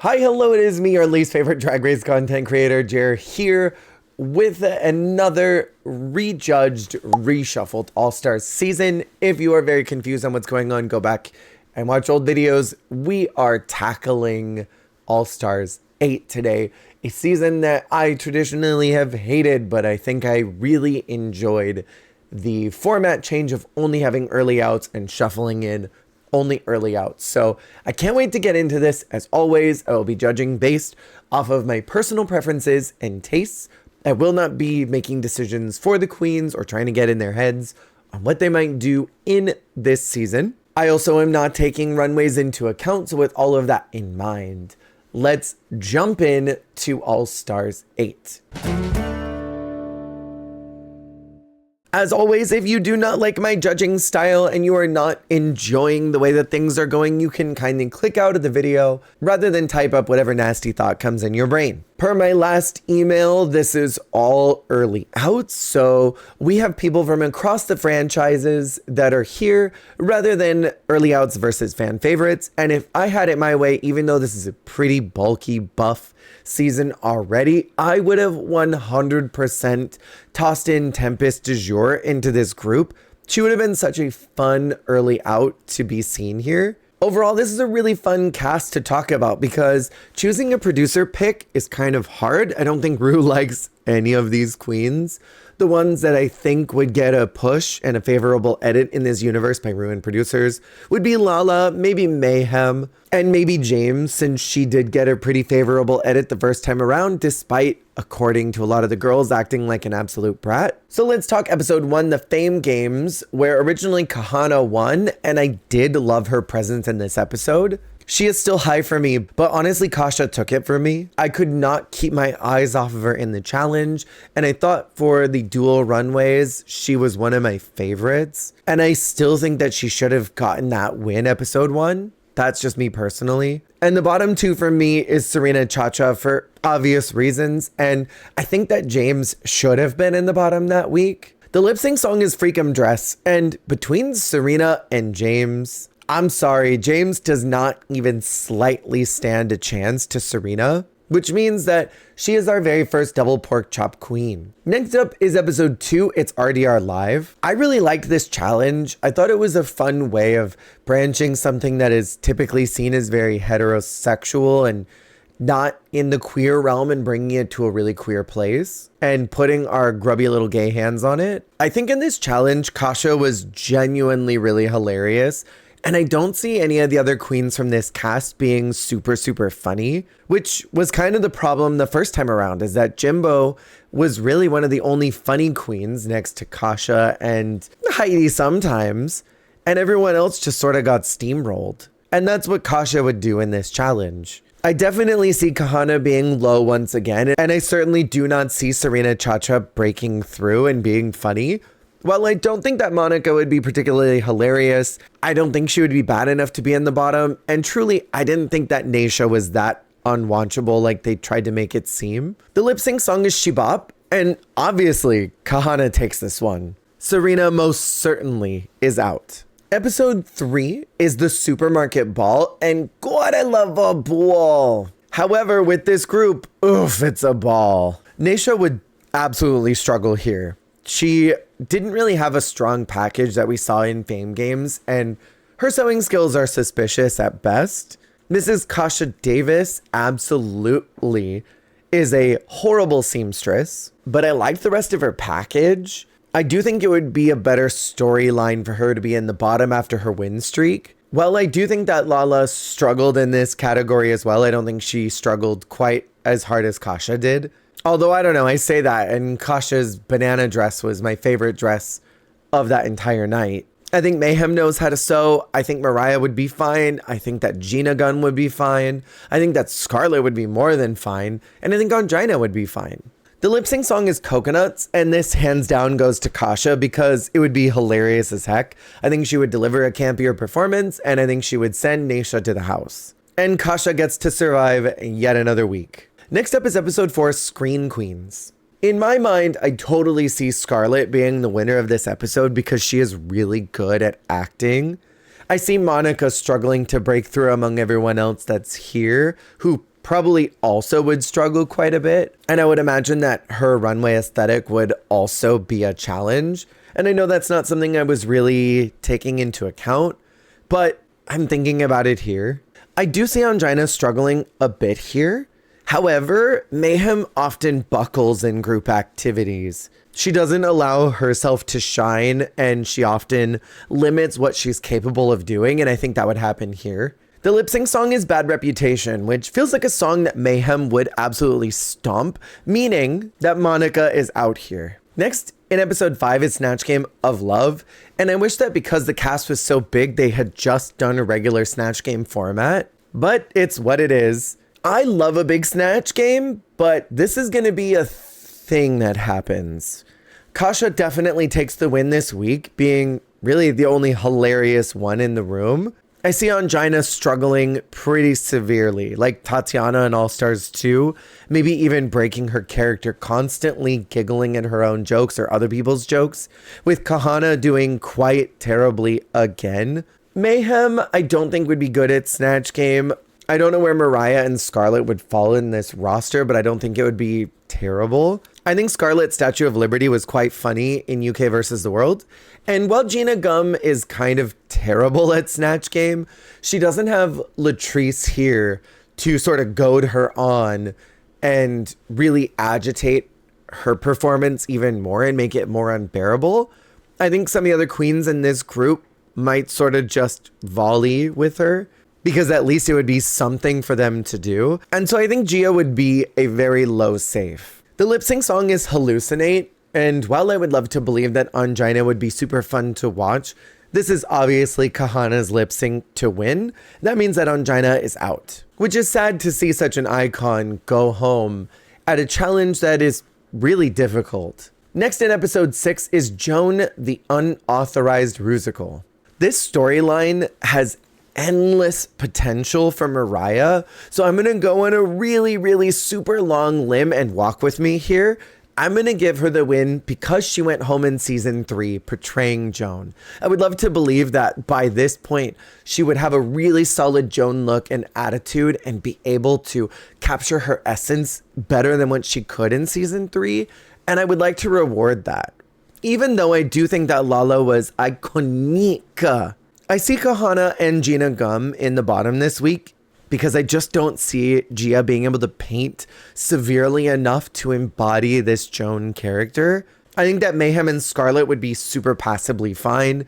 Hi, hello, it is me, your least favorite Drag Race content creator, Jer, here with another rejudged, reshuffled All-Stars season. If you are very confused on what's going on, go back and watch old videos. We are tackling All-Stars 8 today, a season that I traditionally have hated, but I think I really enjoyed the format change of only having early outs and shuffling in only early outs. So I can't wait to get into this. As always, I will be judging based off of my personal preferences and tastes. I will not be making decisions for the queens or trying to get in their heads on what they might do in this season. I also am not taking runways into account. So with all of that in mind, let's jump in to All Stars 8. As always, if you do not like my judging style and you are not enjoying the way that things are going, you can kindly click out of the video rather than type up whatever nasty thought comes in your brain. Per my last email, this is all early out, so we have people from across the franchises that are here rather than early outs versus fan favorites. And if I had it my way, even though this is a pretty bulky buff season already, I would have 100% tossed in Tempest du Jour into this group. She would have been such a fun early out to be seen here. Overall, this is a really fun cast to talk about because choosing a producer pick is kind of hard. I don't think Ru likes any of these queens. The ones that I think would get a push and a favorable edit in this universe by Ru and producers would be Lala, maybe Mayhem, and maybe James, since she did get a pretty favorable edit the first time around, despite, according to a lot of the girls, acting like an absolute brat. So let's talk episode 1, the Fame Games, where originally Kahana won, and I did love her presence in this episode. She is still high for me, but honestly, Kasha took it for me. I could not keep my eyes off of her in the challenge, and I thought for the dual runways, she was one of my favorites. And I still think that she should have gotten that win episode 1. That's just me personally. And the bottom 2 for me is Serena Chacha for obvious reasons, and I think that James should have been in the bottom that week. The lip sync song is Freakum Dress, and between Serena and James, I'm sorry, James does not even slightly stand a chance to Serena, which means that she is our very first double pork chop queen. Next up is episode 2, it's RDR Live. I really liked this challenge. I thought it was a fun way of branching something that is typically seen as very heterosexual and not in the queer realm and bringing it to a really queer place and putting our grubby little gay hands on it. I think in this challenge, Kasha was genuinely really hilarious. And I don't see any of the other queens from this cast being super, super funny, which was kind of the problem the first time around, is that Jimbo was really one of the only funny queens next to Kasha and Heidi sometimes, and everyone else just sort of got steamrolled. And that's what Kasha would do in this challenge. I definitely see Kahana being low once again, and I certainly do not see Serena Chacha breaking through and being funny. While I don't think that Monica would be particularly hilarious, I don't think she would be bad enough to be in the bottom. And truly, I didn't think that Naysha was that unwatchable like they tried to make it seem. The lip sync song is Shibop, and obviously, Kahana takes this one. Serena most certainly is out. Episode 3 is the supermarket ball, and God, I love a ball. However, with this group, oof, it's a ball. Naysha would absolutely struggle here. She didn't really have a strong package that we saw in Fame Games, and her sewing skills are suspicious at best. Mrs. Kasha Davis absolutely is a horrible seamstress, but I like the rest of her package. I do think it would be a better storyline for her to be in the bottom after her win streak. While I do think that Lala struggled in this category as well, I don't think she struggled quite as hard as Kasha did. Although, I don't know, I say that, and Kasha's banana dress was my favorite dress of that entire night. I think Mayhem knows how to sew. I think Mariah would be fine. I think that Gina Gunn would be fine. I think that Scarlett would be more than fine. And I think Angina would be fine. The lip sync song is Coconuts, and this hands down goes to Kasha because it would be hilarious as heck. I think she would deliver a campier performance, and I think she would send Naysha to the house. And Kasha gets to survive yet another week. Next up is episode 4, Screen Queens. In my mind, I totally see Scarlett being the winner of this episode because she is really good at acting. I see Monica struggling to break through among everyone else that's here, who probably also would struggle quite a bit. And I would imagine that her runway aesthetic would also be a challenge. And I know that's not something I was really taking into account, but I'm thinking about it here. I do see Ongina struggling a bit here. However, Mayhem often buckles in group activities. She doesn't allow herself to shine, and she often limits what she's capable of doing, and I think that would happen here. The lip sync song is Bad Reputation, which feels like a song that Mayhem would absolutely stomp, meaning that Monica is out here. Next, in episode 5 is Snatch Game of Love, and I wish that because the cast was so big, they had just done a regular Snatch Game format, but it's what it is. I love a big Snatch Game, but this is going to be a thing that happens. Kasha definitely takes the win this week, being really the only hilarious one in the room. I see Ongina struggling pretty severely, like Tatiana in All Stars 2, maybe even breaking her character, constantly giggling at her own jokes or other people's jokes, with Kahana doing quite terribly again. Mayhem, I don't think would be good at Snatch Game. I don't know where Mariah and Scarlett would fall in this roster, but I don't think it would be terrible. I think Scarlett's Statue of Liberty was quite funny in UK versus the World. And while Gina Gum is kind of terrible at Snatch Game, she doesn't have Latrice here to sort of goad her on and really agitate her performance even more and make it more unbearable. I think some of the other queens in this group might sort of just volley with her, because at least it would be something for them to do. And so I think Gia would be a very low safe. The lip sync song is Hallucinate. And while I would love to believe that Ongina would be super fun to watch, this is obviously Kahana's lip sync to win. That means that Ongina is out, which is sad to see such an icon go home at a challenge that is really difficult. Next in episode 6 is Joan, the Unauthorized Rusical. This storyline has endless potential for Mariah, so I'm gonna go on a really super long limb and walk with me here. I'm going to give her the win because she went home in season 3 portraying Joan. I would love to believe that by this point, she would have a really solid Joan look and attitude and be able to capture her essence better than what she could in season 3. And I would like to reward that. Even though I do think that Lala was iconic. I see Kahana and Gina Gum in the bottom this week, because I just don't see Gia being able to paint severely enough to embody this Joan character. I think that Mayhem and Scarlett would be super passably fine.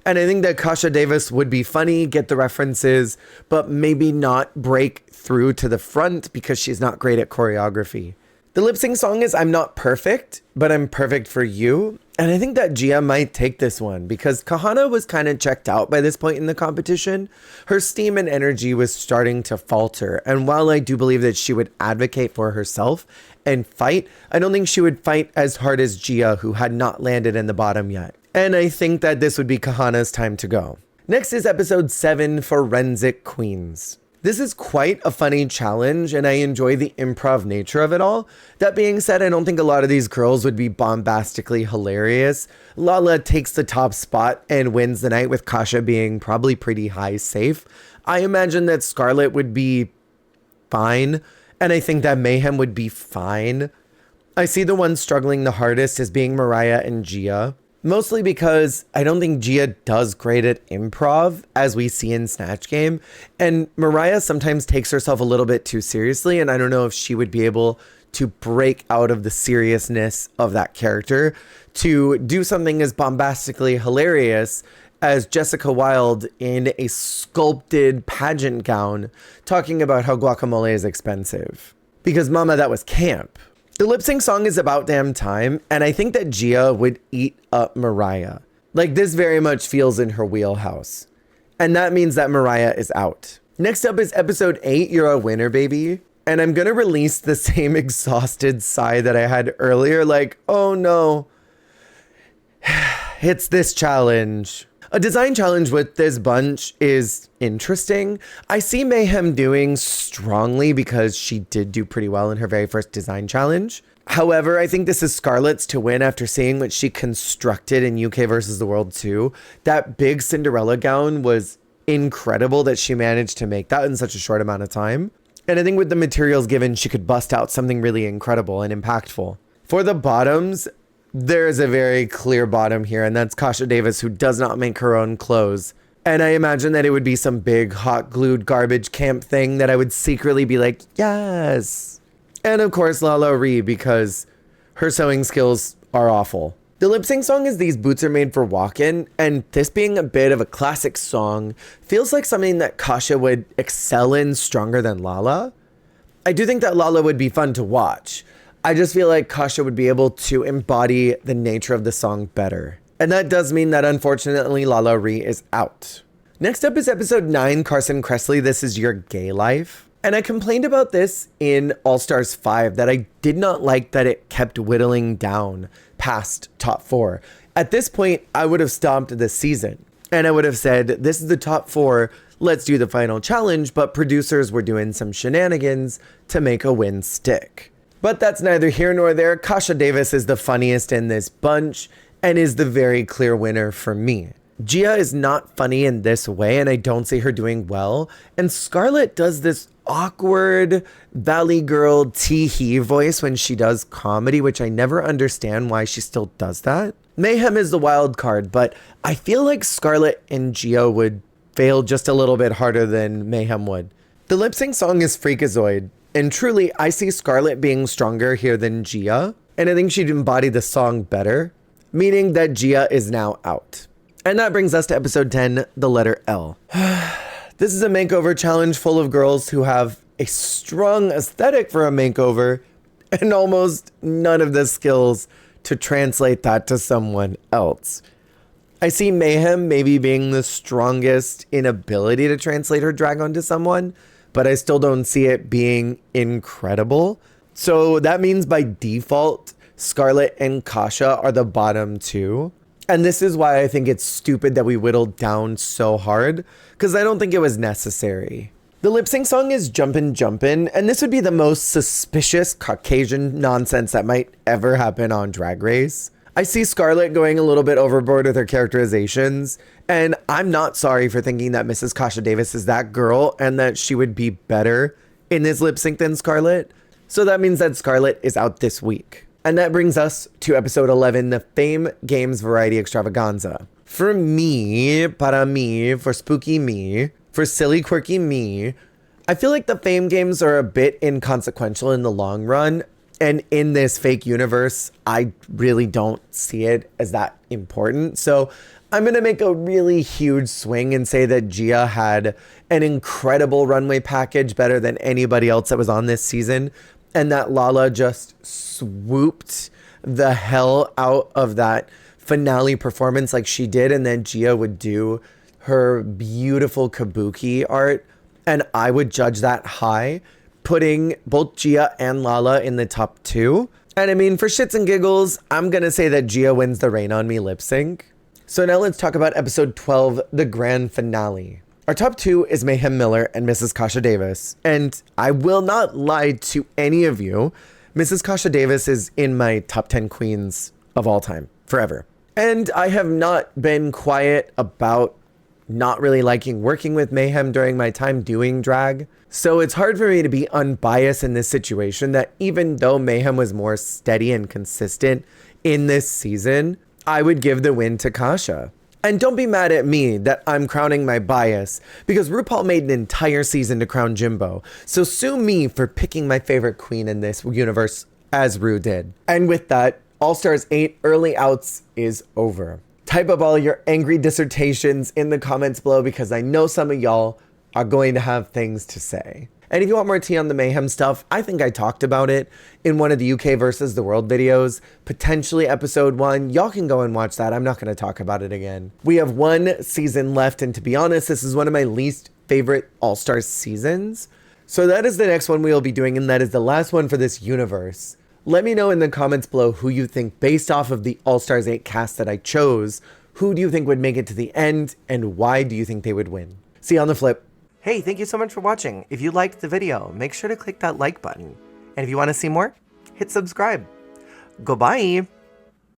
And I think that Kasha Davis would be funny, get the references, but maybe not break through to the front because she's not great at choreography. The lip sync song is I'm Not Perfect, but I'm Perfect for You. And I think that Gia might take this one because Kahana was kind of checked out by this point in the competition. Her steam and energy was starting to falter. And while I do believe that she would advocate for herself and fight, I don't think she would fight as hard as Gia, who had not landed in the bottom yet. And I think that this would be Kahana's time to go. Next is episode 7, Forensic Queens. This is quite a funny challenge, and I enjoy the improv nature of it all. That being said, I don't think a lot of these girls would be bombastically hilarious. Lala takes the top spot and wins the night, with Kasha being probably pretty high safe. I imagine that Scarlett would be fine, and I think that Mayhem would be fine. I see the ones struggling the hardest as being Mariah and Gia. Mostly because I don't think Gia does great at improv, as we see in Snatch Game. And Mariah sometimes takes herself a little bit too seriously, and I don't know if she would be able to break out of the seriousness of that character to do something as bombastically hilarious as Jessica Wilde in a sculpted pageant gown talking about how guacamole is expensive. Because mama, that was camp. The lip sync song is About Damn Time, and I think that Gia would eat up Mariah. Like, this very much feels in her wheelhouse. And that means that Mariah is out. Next up is episode 8, You're a Winner, Baby. And I'm gonna release the same exhausted sigh that I had earlier, like, oh no, it's this challenge. A design challenge with this bunch is interesting. I see Mayhem doing strongly because she did do pretty well in her very first design challenge. However, I think this is Scarlett's to win after seeing what she constructed in UK versus the World 2. That big Cinderella gown was incredible that she managed to make that in such a short amount of time. And I think with the materials given, she could bust out something really incredible and impactful. For the bottoms, there's a very clear bottom here, and that's Kasha Davis, who does not make her own clothes. And I imagine that it would be some big hot glued garbage camp thing that I would secretly be like, yes. And of course, Lala Ree, because her sewing skills are awful. The lip sync song is These Boots Are Made for Walkin', and this being a bit of a classic song, feels like something that Kasha would excel in stronger than Lala. I do think that Lala would be fun to watch. I just feel like Kasha would be able to embody the nature of the song better. And that does mean that unfortunately Lala Ree is out. Next up is episode 9, Carson Kressley, This Is Your Gay Life. And I complained about this in All Stars 5, that I did not like that it kept whittling down past top 4. At this point, I would have stopped this season. And I would have said, this is the top 4, let's do the final challenge, but producers were doing some shenanigans to make a win stick. But that's neither here nor there. Kasha Davis is the funniest in this bunch and is the very clear winner for me. Gia is not funny in this way, and I don't see her doing well. And Scarlett does this awkward Valley Girl tee-hee voice when she does comedy, which I never understand why she still does that. Mayhem is the wild card, but I feel like Scarlett and Gia would fail just a little bit harder than Mayhem would. The lip sync song is Freakazoid, and truly, I see Scarlett being stronger here than Gia, and I think she'd embody the song better, meaning that Gia is now out. And that brings us to episode 10, the letter L. This is a makeover challenge full of girls who have a strong aesthetic for a makeover and almost none of the skills to translate that to someone else. I see Mayhem maybe being the strongest inability to translate her drag onto someone, but I still don't see it being incredible. So that means by default, Scarlett and Kasha are the bottom 2. And this is why I think it's stupid that we whittled down so hard, because I don't think it was necessary. The lip sync song is Jumpin' Jumpin', and this would be the most suspicious Caucasian nonsense that might ever happen on Drag Race. I see Scarlett going a little bit overboard with her characterizations, and I'm not sorry for thinking that Mrs. Kasha Davis is that girl and that she would be better in this lip sync than Scarlett. So that means that Scarlett is out this week. And that brings us to episode 11, the Fame Games Variety Extravaganza. For me, para me, for spooky me, for silly quirky me, I feel like the Fame Games are a bit inconsequential in the long run. And in this fake universe, I really don't see it as that important. So I'm going to make a really huge swing and say that Gia had an incredible runway package, better than anybody else that was on this season. And that Lala just swooped the hell out of that finale performance like she did. And then Gia would do her beautiful kabuki art. And I would judge that high, putting both Gia and Lala in the top 2. And I mean, for shits and giggles, I'm going to say that Gia wins the Rain on Me lip sync. So now let's talk about episode 12, the grand finale. Our top 2 is Mayhem Miller and Mrs. Kasha Davis. And I will not lie to any of you, Mrs. Kasha Davis is in my top 10 queens of all time, forever. And I have not been quiet about not really liking working with Mayhem during my time doing drag. So it's hard for me to be unbiased in this situation, that even though Mayhem was more steady and consistent in this season, I would give the win to Kasha. And don't be mad at me that I'm crowning my bias, because RuPaul made an entire season to crown Jimbo. So sue me for picking my favorite queen in this universe, as Ru did. And with that, All Stars 8 early outs is over. Type up all your angry dissertations in the comments below, because I know some of y'all are going to have things to say. And if you want more tea on the Mayhem stuff, I think I talked about it in one of the UK versus the world videos, potentially episode 1. Y'all can go and watch that. I'm not going to talk about it again. We have 1 season left, and to be honest, this is one of my least favorite All-Stars seasons. So that is the next one we will be doing, and that is the last one for this universe. Let me know in the comments below who you think, based off of the All-Stars 8 cast that I chose, who do you think would make it to the end, and why do you think they would win? See you on the flip. Hey, thank you so much for watching. If you liked the video, make sure to click that like button. And if you want to see more, hit subscribe. Goodbye.